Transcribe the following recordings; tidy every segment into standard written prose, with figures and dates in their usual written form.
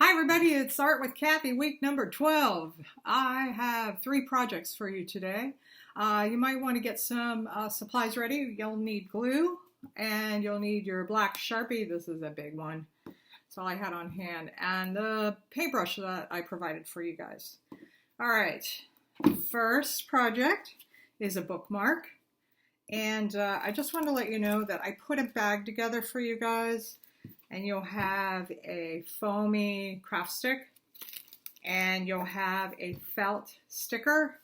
Hi everybody, it's Art with Kathy, week number 12. I have 3 projects for you today. You might want to get some supplies ready. You'll need glue and you'll need your black Sharpie. This is a big one. That's all I had on hand. And the paintbrush that I provided for you guys. All right, first project is a bookmark. And I just want to let you know that I put a bag together for you guys. And you'll have a foamy craft stick, and you'll have a felt sticker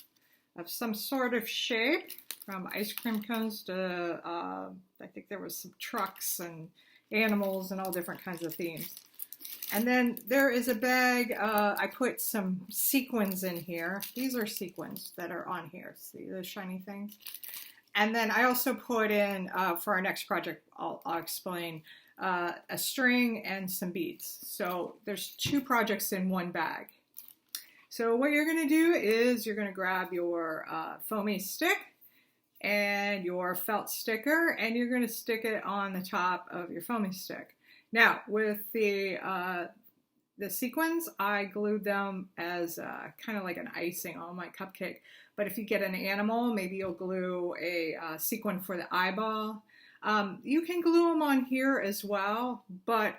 of some sort of shape, from ice cream cones to, I think there was some trucks and animals and all different kinds of themes. And then there is a bag, I put some sequins in here. These are sequins that are on here. See those shiny things? And then I also put in, for our next project, I'll explain, a string and some beads. So there's 2 projects in one bag. So what you're going to do is you're going to grab your foamy stick and your felt sticker, and you're going to stick it on the top of your foamy stick. Now with the sequins, I glued them as kind of like an icing on my cupcake. But if you get an animal, maybe you'll glue a sequin for the eyeball. You can glue them on here as well, but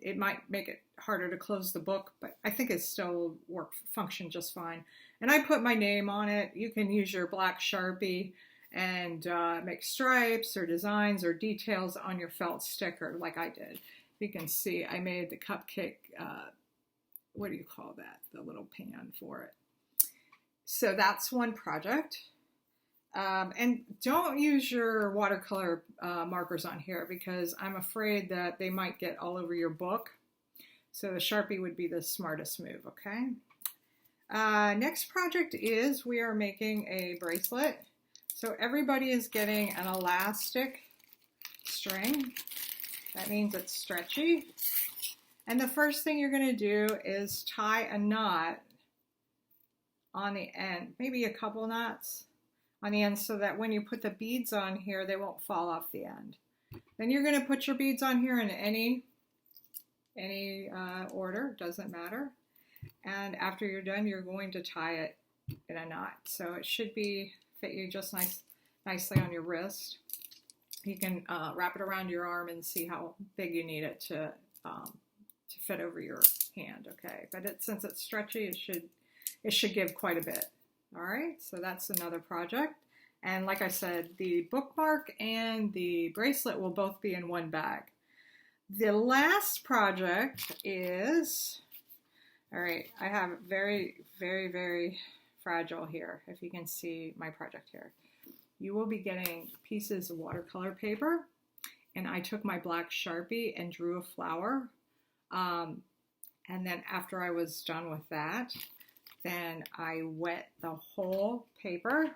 it might make it harder to close the book, but I think it still function just fine. And I put my name on it. You can use your black Sharpie and make stripes or designs or details on your felt sticker like I did. You can see I made the cupcake, what do you call that? The little pan for it. So that's one project. And don't use your watercolor markers on here because I'm afraid that they might get all over your book. So the Sharpie would be the smartest move, okay? Next project is we are making a bracelet. So everybody is getting an elastic string. That means it's stretchy. And the first thing you're going to do is tie a knot on the end, maybe a couple knots on the end, so that when you put the beads on here, they won't fall off the end. Then you're going to put your beads on here in any order, doesn't matter. And after you're done, you're going to tie it in a knot. So it should fit you just nicely on your wrist. You can wrap it around your arm and see how big you need it to fit over your hand. Okay, but since it's stretchy, it should give quite a bit. All right, so that's another project. And like I said, the bookmark and the bracelet will both be in one bag. The last project is, all right, I have very, very, very fragile here, if you can see my project here. You will be getting pieces of watercolor paper, and I took my black Sharpie and drew a flower. And then after I was done with that, then I wet the whole paper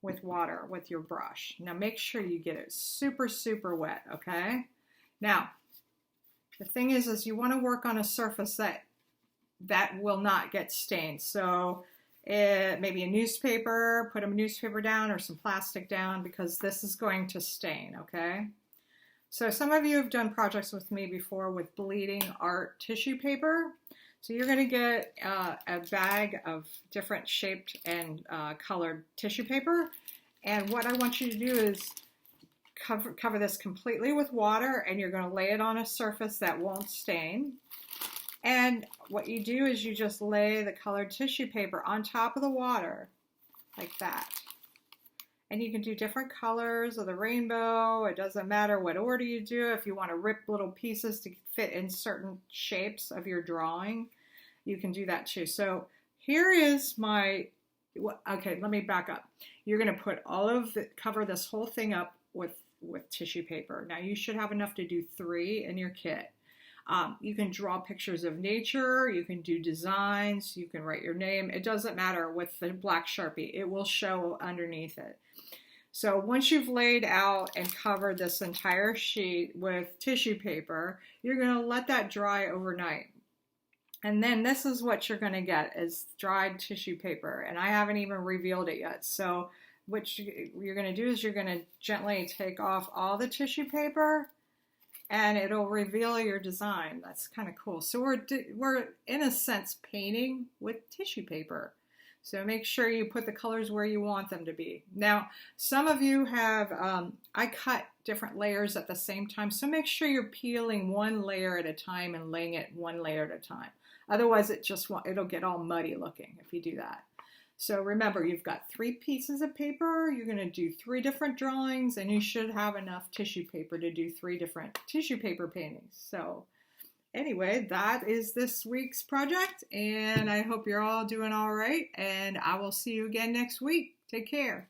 with water with your brush. Now make sure you get it super, super wet, okay? Now, the thing is you want to work on a surface that will not get stained. So maybe a newspaper, put a newspaper down or some plastic down because this is going to stain, okay? So some of you have done projects with me before with bleeding art tissue paper. So you're going to get a bag of different shaped and colored tissue paper. And what I want you to do is cover this completely with water, and you're going to lay it on a surface that won't stain. And what you do is you just lay the colored tissue paper on top of the water, like that. And you can do different colors of the rainbow. It doesn't matter what order you do. If you want to rip little pieces to fit in certain shapes of your drawing, you can do that too. So here is okay, let me back up. You're going to cover this whole thing up with tissue paper. Now you should have enough to do 3 in your kit. You can draw pictures of nature, you can do designs, you can write your name. It doesn't matter with the black Sharpie. It will show underneath it. So once you've laid out and covered this entire sheet with tissue paper, you're going to let that dry overnight. And then this is what you're going to get is dried tissue paper. And I haven't even revealed it yet. So what you're going to do is you're going to gently take off all the tissue paper and it'll reveal your design. That's kind of cool. So we're in a sense painting with tissue paper. So make sure you put the colors where you want them to be. Now, some of you have, I cut different layers at the same time, so make sure you're peeling one layer at a time and laying it one layer at a time. Otherwise, it'll get all muddy looking if you do that. So remember, you've got 3 pieces of paper, you're going to do 3 different drawings, and you should have enough tissue paper to do 3 different tissue paper paintings. So anyway, that is this week's project, and I hope you're all doing all right, and I will see you again next week. Take care.